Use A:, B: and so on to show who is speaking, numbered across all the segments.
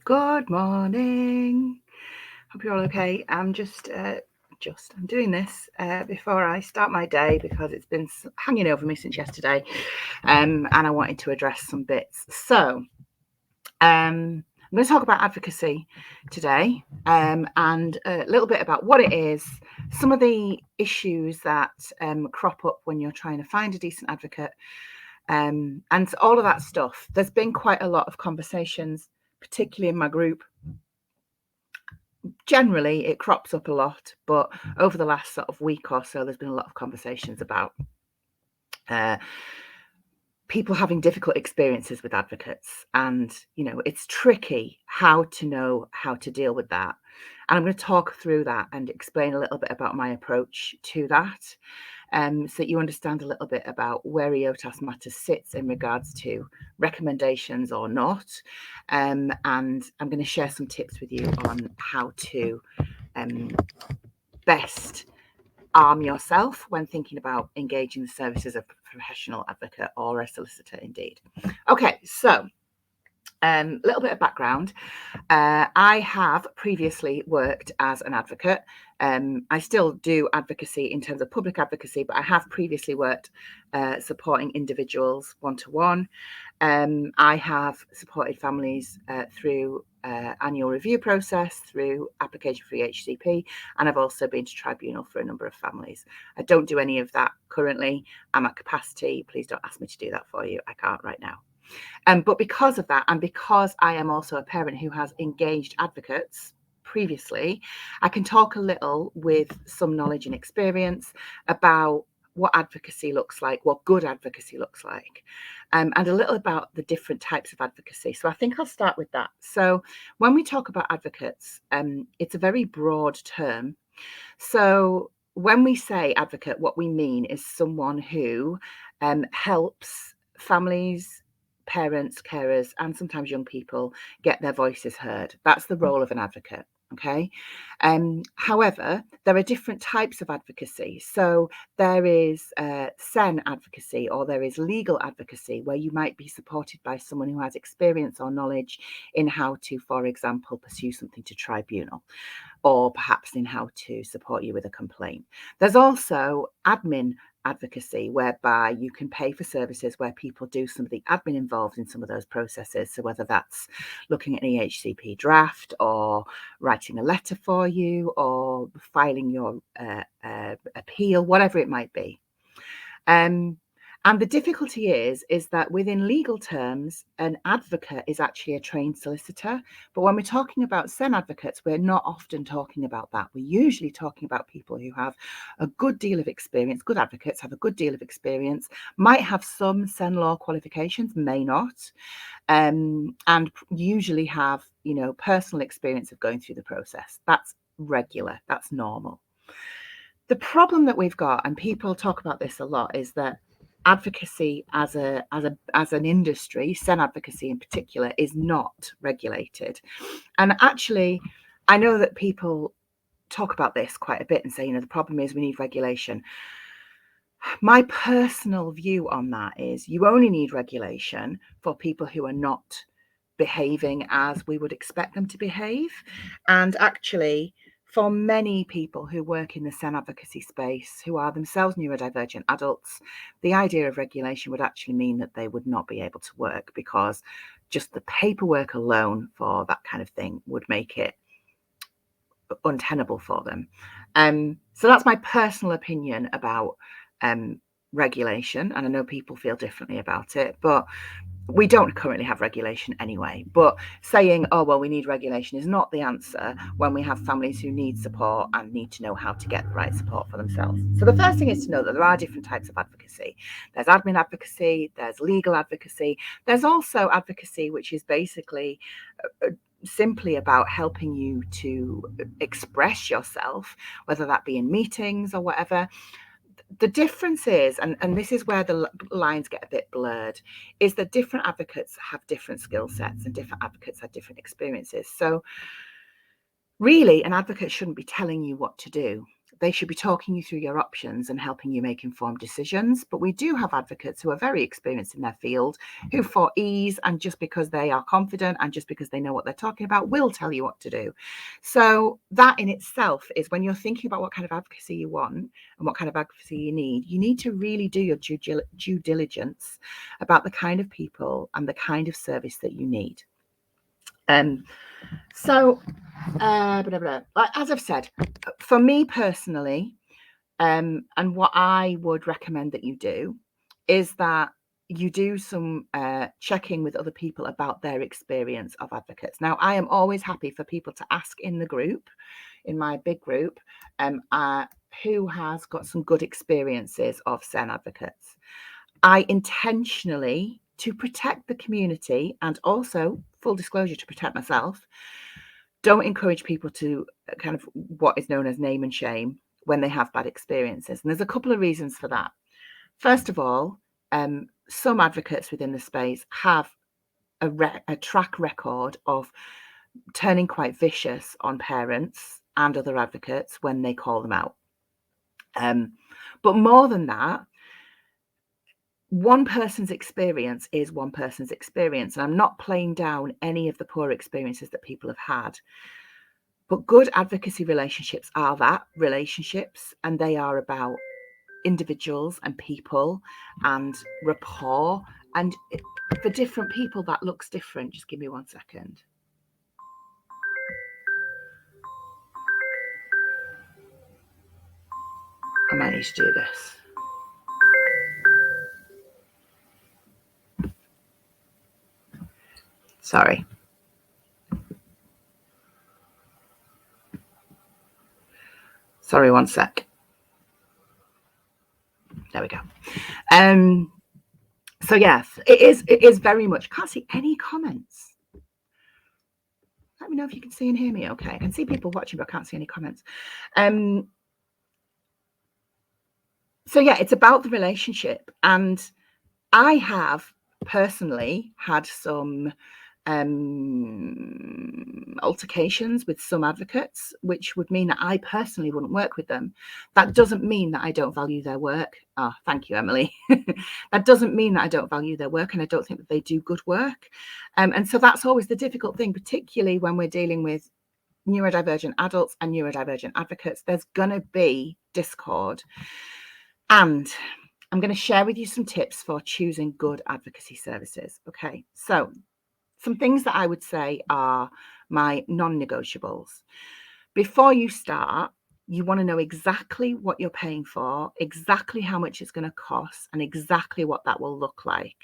A: Good morning. Hope you're all okay. I'm doing this before I start my day because it's been hanging over me since yesterday, and I wanted to address some bits. So, I'm going to talk about advocacy today, and a little bit about what it is, some of the issues that crop up when you're trying to find a decent advocate, and all of that stuff. There's been quite a lot of conversations, particularly in my group. Generally, it crops up a lot, but over the last sort of week or so, there's been a lot of conversations about people having difficult experiences with advocates, and it's tricky how to know how to deal with that. And I'm going to talk through that and explain a little bit about my approach to that, so that you understand a little bit about where EOTAS Matters sits in regards to recommendations or not. And I'm going to share some tips with you on how to best arm yourself when thinking about engaging the services of a professional advocate or a solicitor indeed. Okay, so a little bit of background. I have previously worked as an advocate. I still do advocacy in terms of public advocacy, but I have previously worked supporting individuals one-to-one. I have supported families through annual review process, through application for EHCP, and I've also been to tribunal for a number of families. I don't do any of that currently. I'm at capacity. Please don't ask me to do that for you. I can't right now. But because of that, and because I am also a parent who has engaged advocates previously, I can talk a little with some knowledge and experience about what advocacy looks like, what good advocacy looks like, and a little about the different types of advocacy. So I think I'll start with that. So when we talk about advocates, it's a very broad term. So when we say advocate, what we mean is someone who helps families, parents, carers, and sometimes young people get their voices heard. That's the role of an advocate. Okay. However, there are different types of advocacy. So there is SEN advocacy, or there is legal advocacy, where you might be supported by someone who has experience or knowledge in how to, for example, pursue something to tribunal, or perhaps in how to support you with a complaint. There's also admin advocacy, whereby you can pay for services where people do some of the admin involved in some of those processes. So whether that's looking at an EHCP draft, or writing a letter for you, or filing your appeal, whatever it might be. And the difficulty is that within legal terms, an advocate is actually a trained solicitor. But when we're talking about SEN advocates, we're not often talking about that. We're usually talking about people who have a good deal of experience. Good advocates have a good deal of experience, might have some SEN law qualifications, may not, and usually have, personal experience of going through the process. That's regular, that's normal. The problem that we've got, and people talk about this a lot, is that advocacy as an industry, SEN advocacy in particular, is not regulated. And actually, I know that people talk about this quite a bit and say, the problem is we need regulation. My personal view on that is you only need regulation for people who are not behaving as we would expect them to behave. And actually, for many people who work in the SEN advocacy space, who are themselves neurodivergent adults, the idea of regulation would actually mean that they would not be able to work, because just the paperwork alone for that kind of thing would make it untenable for them. So that's my personal opinion about regulation, and I know people feel differently about it, but we don't currently have regulation anyway. But saying, oh, well, we need regulation is not the answer when we have families who need support and need to know how to get the right support for themselves. So the first thing is to know that there are different types of advocacy. There's admin advocacy, there's legal advocacy, there's also advocacy which is basically simply about helping you to express yourself, whether that be in meetings or whatever. The difference is, and this is where the lines get a bit blurred, is that different advocates have different skill sets and different advocates have different experiences. So really, an advocate shouldn't be telling you what to do. They should be talking you through your options and helping you make informed decisions. But we do have advocates who are very experienced in their field, who for ease and just because they are confident and just because they know what they're talking about will tell you what to do. So that in itself is, when you're thinking about what kind of advocacy you want and what kind of advocacy you need to really do your due diligence about the kind of people and the kind of service that you need. As I've said, for me personally, and what I would recommend that you do is that you do some checking with other people about their experience of advocates. Now, I am always happy for people to ask in the group, in my big group, who has got some good experiences of SEN advocates. I intentionally, to protect the community and also, full disclosure, to protect myself, don't encourage people to kind of what is known as name and shame when they have bad experiences. And there's a couple of reasons for that. First of all, some advocates within the space have a track record of turning quite vicious on parents and other advocates when they call them out. But more than that, one person's experience is one person's experience. And I'm not playing down any of the poor experiences that people have had. But good advocacy relationships are that, relationships, and they are about individuals and people and rapport. And for different people, that looks different. Just give me 1 second. I might need to do this. Sorry. Sorry, 1 sec. There we go. So yes, it is very much. Can't see any comments. Let me know if you can see and hear me okay. I can see people watching, but I can't see any comments. So yeah, it's about the relationship. And I have personally had some altercations with some advocates, which would mean that I personally wouldn't work with them. That doesn't mean that I don't value their work. Thank you, Emily. That doesn't mean that I don't value their work, and I don't think that they do good work. And so that's always the difficult thing, particularly when we're dealing with neurodivergent adults and neurodivergent advocates. There's going to be discord. And I'm going to share with you some tips for choosing good advocacy services. Okay, so some things that I would say are my non-negotiables. Before you start, you want to know exactly what you're paying for, exactly how much it's going to cost, and exactly what that will look like.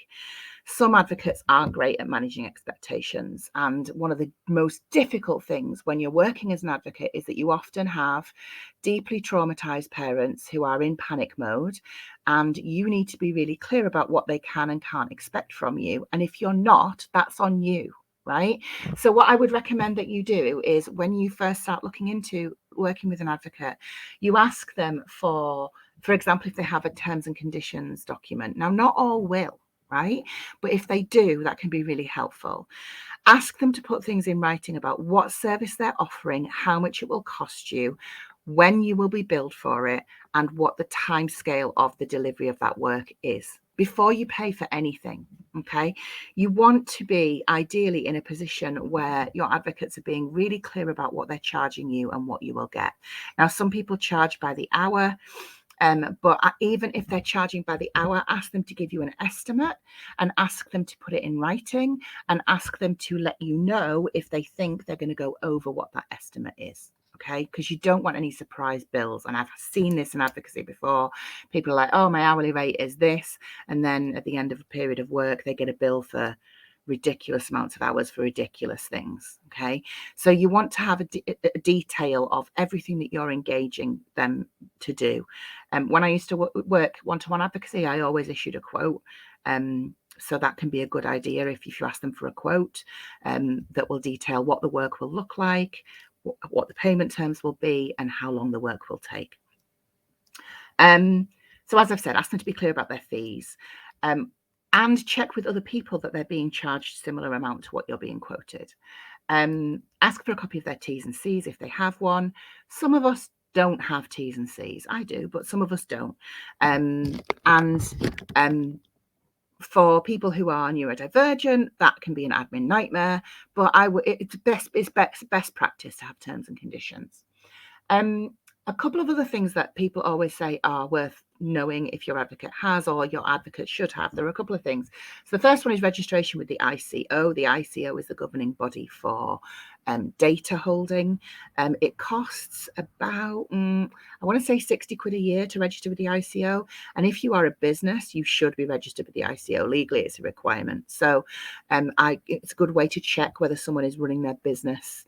A: Some advocates aren't great at managing expectations. And one of the most difficult things when you're working as an advocate is that you often have deeply traumatized parents who are in panic mode, and you need to be really clear about what they can and can't expect from you. And if you're not, that's on you, right? So what I would recommend that you do is, when you first start looking into working with an advocate, you ask them for example, if they have a terms and conditions document. Now, not all will, right? But if they do, that can be really helpful. Ask them to put things in writing about what service they're offering, how much it will cost you, when you will be billed for it, and what the time scale of the delivery of that work is before you pay for anything. Okay, you want to be ideally in a position where your advocates are being really clear about what they're charging you and what you will get. Now, some people charge by the hour. But even if they're charging by the hour, ask them to give you an estimate and ask them to put it in writing and ask them to let you know if they think they're going to go over what that estimate is. Okay, because you don't want any surprise bills. And I've seen this in advocacy before. People are like, oh, my hourly rate is this. And then at the end of a period of work, they get a bill for ridiculous amounts of hours for ridiculous things. Okay, so you want to have a detail of everything that you're engaging them to do. When I used to work one-to-one advocacy, I always issued a quote. So that can be a good idea if you ask them for a quote that will detail what the work will look like, what the payment terms will be, and how long the work will take. So as I've said, ask them to be clear about their fees. And check with other people that they're being charged a similar amount to what you're being quoted. Ask for a copy of their T's and C's if they have one. Some of us don't have T's and C's. I do, but some of us don't. For people who are neurodivergent, that can be an admin nightmare. But it's best practice to have terms and conditions. A couple of other things that people always say are worth knowing if your advocate has or your advocate should have. There are a couple of things. So the first one is registration with the ICO. The ICO is the governing body for data holding. It costs about, I want to say 60 quid a year to register with the ICO. And if you are a business, you should be registered with the ICO. Legally, it's a requirement. So it's a good way to check whether someone is running their business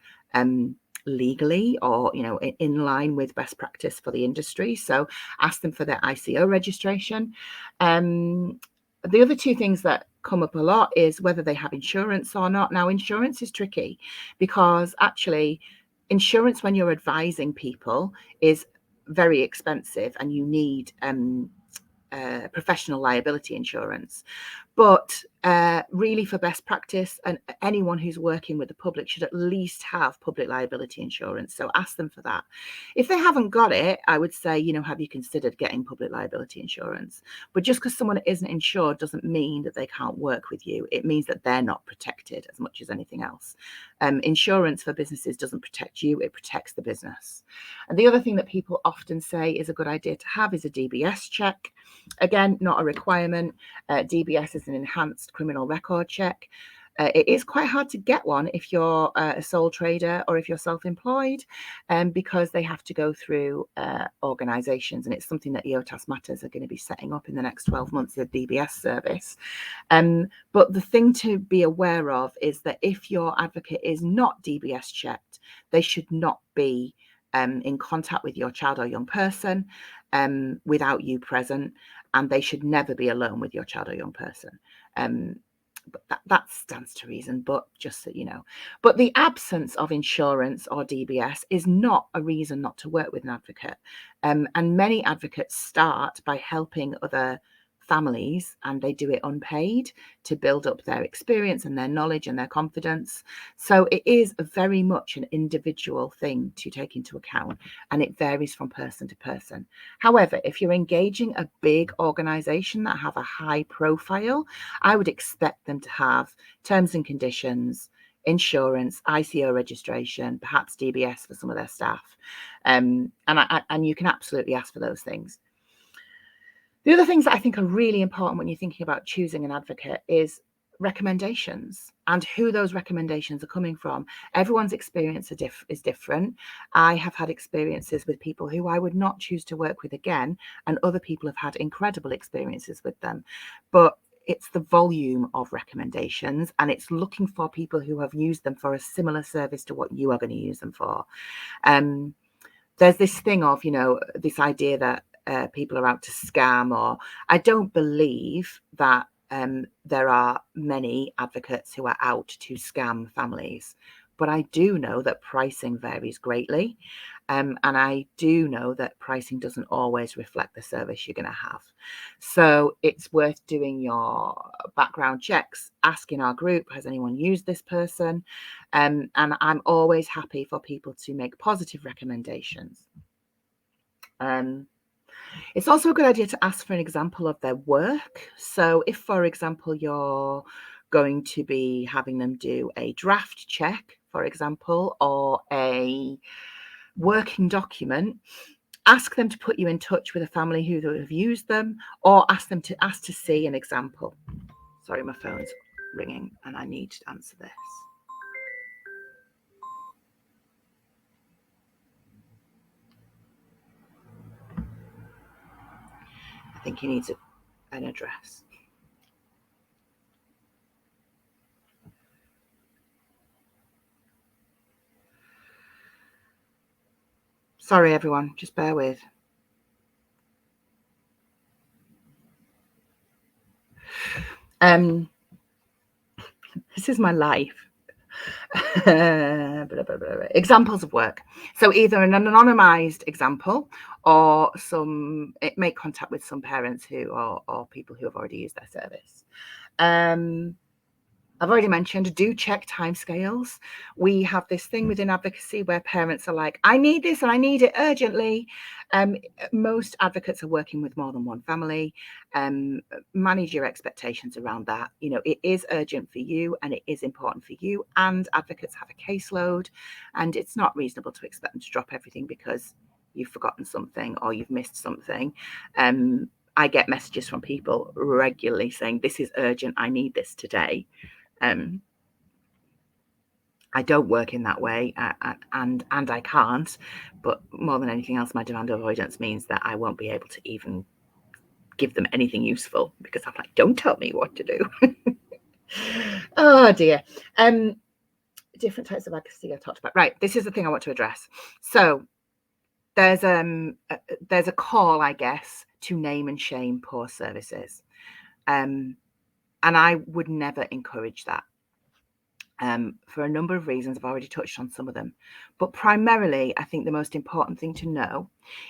A: legally or in line with best practice for the industry. So ask them for their ICO registration. The other two things that come up a lot is whether they have insurance or not. Now, insurance is tricky because actually insurance when you're advising people is very expensive and you need professional liability insurance. But really, for best practice, and anyone who's working with the public should at least have public liability insurance. So ask them for that. If they haven't got it, I would say, have you considered getting public liability insurance? But just because someone isn't insured doesn't mean that they can't work with you. It means that they're not protected as much as anything else. Insurance for businesses doesn't protect you, it protects the business. And the other thing that people often say is a good idea to have is a DBS check. Again, not a requirement. DBS is an enhanced criminal record check. It is quite hard to get one if you're a sole trader or if you're self-employed, because they have to go through organisations, and it's something that EOTAS Matters are going to be setting up in the next 12 months, a DBS service. But the thing to be aware of is that if your advocate is not DBS checked, they should not be in contact with your child or young person without you present, and they should never be alone with your child or young person. But that stands to reason, but just so you know. But the absence of insurance or DBS is not a reason not to work with an advocate. And many advocates start by helping other families, and they do it unpaid to build up their experience and their knowledge and their confidence. So it is very much an individual thing to take into account, and it varies from person to person. However, if you're engaging a big organization that have a high profile, I would expect them to have terms and conditions, insurance, ICO registration, perhaps DBS for some of their staff. And you can absolutely ask for those things. The other things that I think are really important when you're thinking about choosing an advocate is recommendations and who those recommendations are coming from. Everyone's experience is different. I have had experiences with people who I would not choose to work with again, and other people have had incredible experiences with them. But it's the volume of recommendations, and it's looking for people who have used them for a similar service to what you are going to use them for. There's this thing of, this idea that people are out to scam, or I don't believe that there are many advocates who are out to scam families, but I do know that pricing varies greatly, and I do know that pricing doesn't always reflect the service you're going to have. So it's worth doing your background checks, asking our group, has anyone used this person? And I'm always happy for people to make positive recommendations. It's also a good idea to ask for an example of their work. So if, for example, you're going to be having them do a draft check, for example, or a working document, ask them to put you in touch with a family who have used them, or ask to see an example. Sorry, my phone's ringing and I need to answer this. I think he needs an address. Sorry, everyone, just bear with. This is my life. Examples of work. So either an anonymized example, or make contact with some parents who or people who have already used their service. I've already mentioned, do check timescales. We have this thing within advocacy where parents are like, I need this and I need it urgently. Most advocates are working with more than one family. Manage your expectations around that. You know, it is urgent for you and it is important for you, and advocates have a caseload, and it's not reasonable to expect them to drop everything because you've forgotten something or you've missed something. I get messages from people regularly saying, this is urgent, I need this today. I don't work in that way, and I can't, but more than anything else, my demand avoidance means that I won't be able to even give them anything useful, because I'm like, don't tell me what to do. Oh dear. Different types of advocacy I talked about. Right, this is the thing I want to address. So there's a call, I guess, to name and shame poor services, and I would never encourage that. For a number of reasons. I've already touched on some of them, but primarily I think the most important thing to know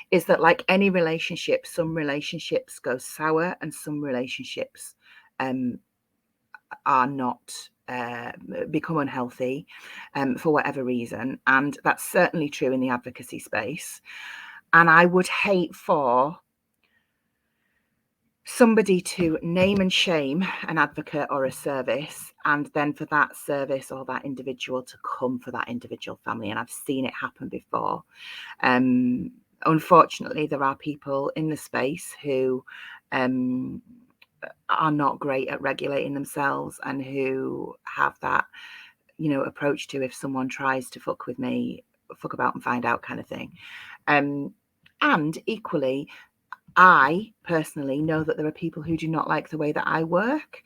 A: is that, like any relationship, some relationships go sour and some relationships are not become unhealthy for whatever reason, and that's certainly true in the advocacy space. And I would hate for somebody to name and shame an advocate or a service, and then for that service or that individual to come for that individual family. And I've seen it happen before. Unfortunately, there are people in the space who are not great at regulating themselves and who have that, you know, approach to, if someone tries to fuck with me, fuck about and find out kind of thing. And equally, I personally know that there are people who do not like the way that I work.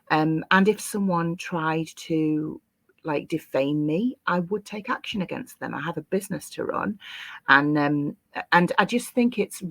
A: And if someone tried to like defame me, I would take action against them. I have a business to run. And I just think it's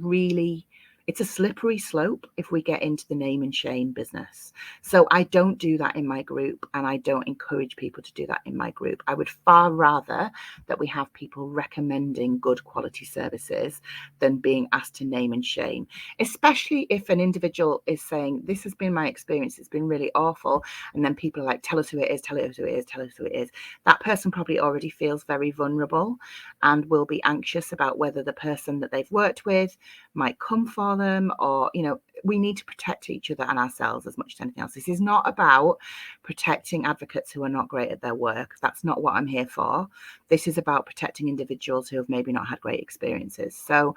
A: a slippery slope if we get into the name and shame business. So I don't do that in my group, and I don't encourage people to do that in my group. I would far rather that we have people recommending good quality services than being asked to name and shame, especially if an individual is saying, this has been my experience, it's been really awful. And then people are like, tell us who it is, tell us who it is, tell us who it is. That person probably already feels very vulnerable and will be anxious about whether the person that they've worked with might come for them, or, you know, we need to protect each other and ourselves as much as anything else. This is not about protecting advocates who are not great at their work. That's not what I'm here for. This is about protecting individuals who have maybe not had great experiences. So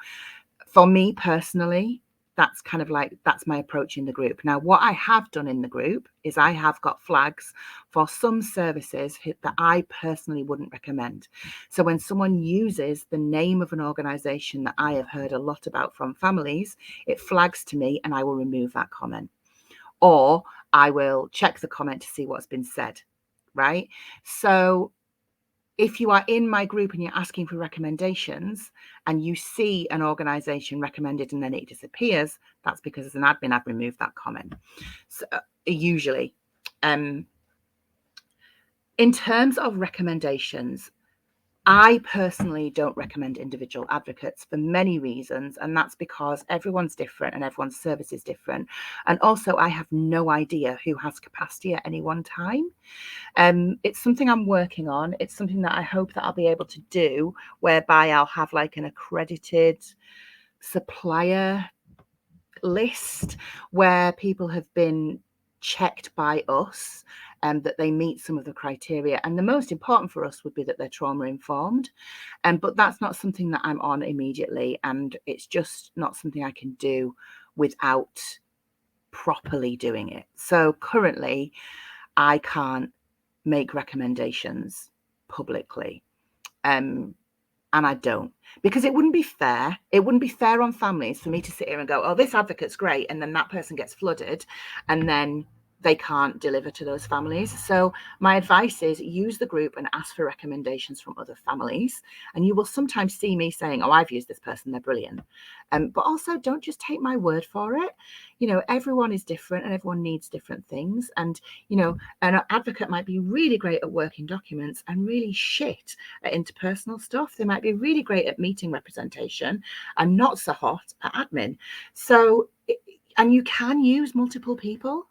A: for me personally, that's kind of like, that's my approach in the group. Now, what I have done in the group is I have got flags for some services that I personally wouldn't recommend. So when someone uses the name of an organization that I have heard a lot about from families, it flags to me and I will remove that comment, or I will check the comment to see what's been said, right? So if you are in my group and you're asking for recommendations and you see an organization recommended and then it disappears, that's because as an admin, I've removed that comment. So, usually. In terms of recommendations, I personally don't recommend individual advocates for many reasons, and that's because everyone's different and everyone's service is different. And also, I have no idea who has capacity at any one time. It's something I'm working on. It's something that I hope that I'll be able to do, whereby I'll have like an accredited supplier list where people have been checked by us and that they meet some of the criteria. And the most important for us would be that they're trauma informed. But that's not something that I'm on immediately. And it's just not something I can do without properly doing it. So currently, I can't make recommendations publicly. And I don't, because it wouldn't be fair. It wouldn't be fair on families for me to sit here and go, oh, this advocate's great, and then that person gets flooded and then they can't deliver to those families. So my advice is use the group and ask for recommendations from other families. And you will sometimes see me saying, oh, I've used this person, they're brilliant. But also don't just take my word for it. You know, everyone is different and everyone needs different things. And, you know, an advocate might be really great at working documents and really shit at interpersonal stuff. They might be really great at meeting representation and not so hot at admin. So, and you can use multiple people.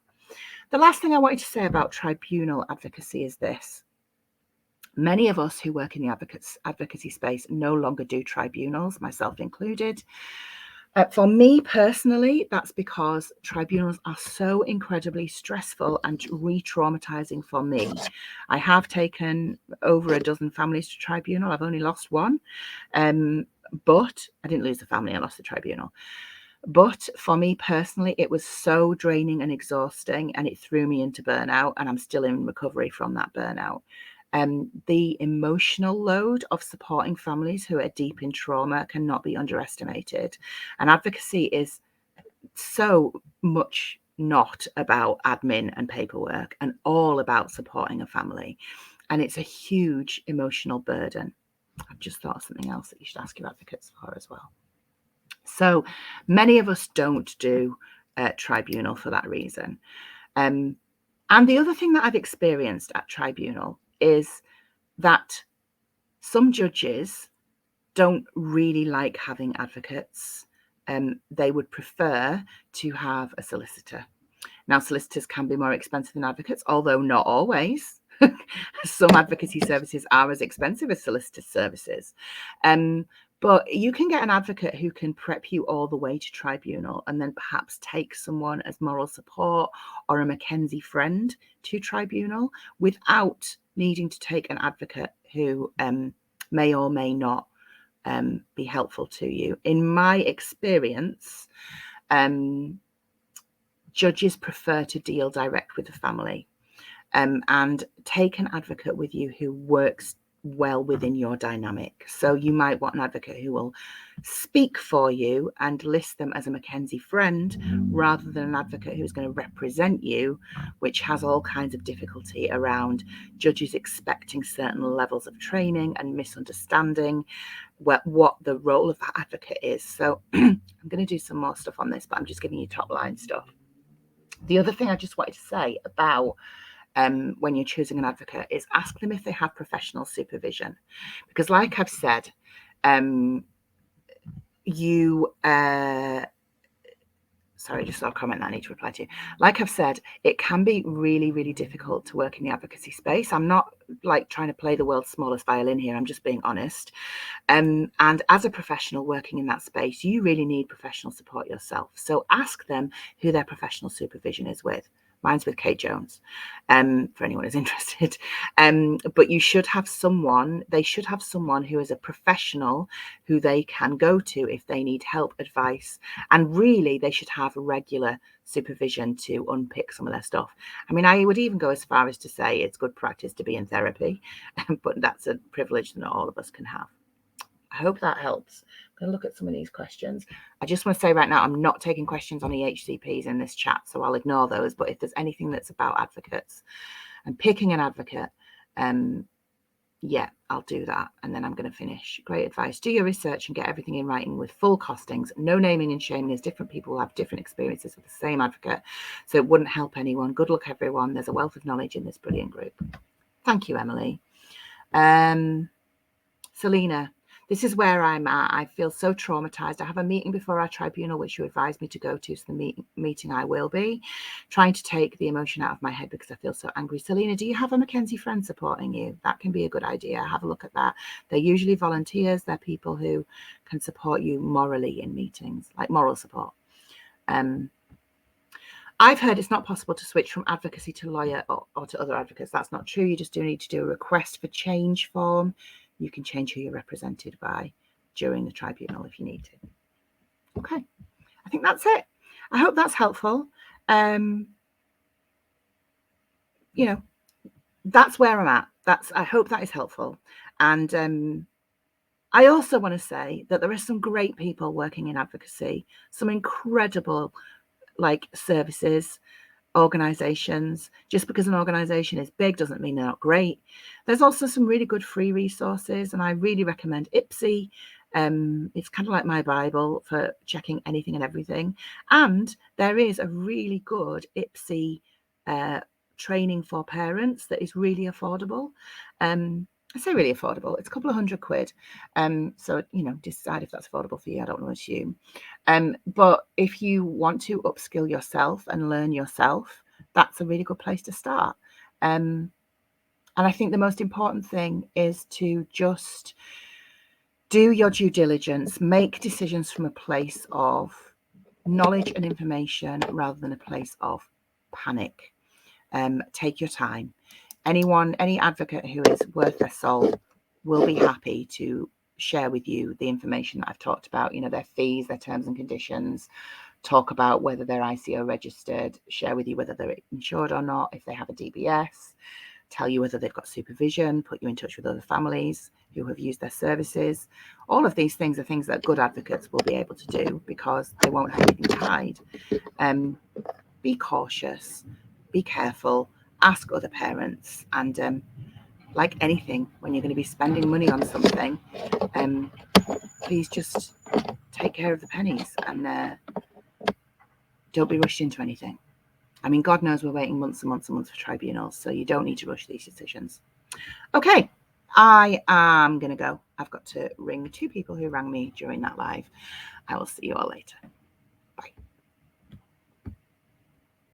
A: The last thing I wanted to say about tribunal advocacy is this. Many of us who work in the advocacy space no longer do tribunals, myself included. For me personally, that's because tribunals are so incredibly stressful and re-traumatizing for me. I have taken over a dozen families to tribunal. I've only lost one, but I didn't lose the family, I lost the tribunal. But for me personally, it was so draining and exhausting, and it threw me into burnout, and I'm still in recovery from that burnout. The emotional load of supporting families who are deep in trauma cannot be underestimated. And advocacy is so much not about admin and paperwork and all about supporting a family. And it's a huge emotional burden. I've just thought of something else that you should ask your advocates for as well. So many of us don't do tribunal for that reason. And the other thing that I've experienced at tribunal is that some judges don't really like having advocates. They would prefer to have a solicitor. Now, solicitors can be more expensive than advocates, although not always. Some advocacy services are as expensive as solicitor services. But you can get an advocate who can prep you all the way to tribunal and then perhaps take someone as moral support or a Mackenzie friend to tribunal without needing to take an advocate who may or may not be helpful to you. In my experience, judges prefer to deal direct with the family and take an advocate with you who works well within your dynamic. So you might want an advocate who will speak for you and list them as a Mackenzie friend rather than an advocate who's going to represent you, which has all kinds of difficulty around judges expecting certain levels of training and misunderstanding what the role of that advocate is. So I'm going to do some more stuff on this, but I'm just giving you top line stuff. The other thing I just wanted to say about when you're choosing an advocate is ask them if they have professional supervision, because like I've said, sorry, just saw a comment that I need to reply to. Like I've said, it can be really, really difficult to work in the advocacy space. I'm not like trying to play the world's smallest violin here. I'm just being honest. And as a professional working in that space, you really need professional support yourself. So ask them who their professional supervision is with. Mine's with Kate Jones, for anyone who's interested. But they should have someone who is a professional who they can go to if they need help, advice, and really they should have regular supervision to unpick some of their stuff. I mean, I would even go as far as to say it's good practice to be in therapy, but that's a privilege that not all of us can have. I hope that helps. I'm going to look at some of these questions. I just want to say right now, I'm not taking questions on EHCPs in this chat, so I'll ignore those. But if there's anything that's about advocates and picking an advocate, yeah, I'll do that. And then I'm going to finish. Great advice. Do your research and get everything in writing with full costings. No naming and shaming, as different people will have different experiences with the same advocate. So it wouldn't help anyone. Good luck, everyone. There's a wealth of knowledge in this brilliant group. Thank you, Emily. Selena. This is where I'm at. I feel so traumatized. I have a meeting before our tribunal, which you advised me to go to. So the meeting I will be trying to take the emotion out of my head because I feel so angry. Selena, do you have a Mackenzie friend supporting you? That can be a good idea. Have a look at that. They're usually volunteers. They're people who can support you morally in meetings, like moral support. I've heard it's not possible to switch from advocacy to lawyer or to other advocates. That's not true. You just do need to do a request for change form. You can change who you're represented by during the tribunal if you need to. Okay, I think that's it. I hope that's helpful. You know, that's where I'm at. I hope that is helpful. And I also want to say that there are some great people working in advocacy, some incredible services, organizations. Just because an organization is big doesn't mean they're not great. There's also some really good free resources, and I really recommend IPSI. It's kind of like my Bible for checking anything and everything. And there is a really good IPSI training for parents that is really affordable. I say really affordable. It's a couple of £100. So, decide if that's affordable for you. I don't want to assume. But if you want to upskill yourself and learn yourself, that's a really good place to start. And I think the most important thing is to just do your due diligence, make decisions from a place of knowledge and information rather than a place of panic. Take your time. Any advocate who is worth their salt will be happy to share with you the information that I've talked about, their fees, their terms and conditions, talk about whether they're ICO registered, share with you whether they're insured or not, if they have a DBS, tell you whether they've got supervision, put you in touch with other families who have used their services. All of these things are things that good advocates will be able to do because they won't have anything to hide. Be cautious, be careful, ask other parents, and like anything, when you're going to be spending money on something, please just take care of the pennies and don't be rushed into anything. I mean, God knows we're waiting months and months and months for tribunals, so you don't need to rush these decisions. Okay, I am going to go. I've got to ring 2 people who rang me during that live. I will see you all later.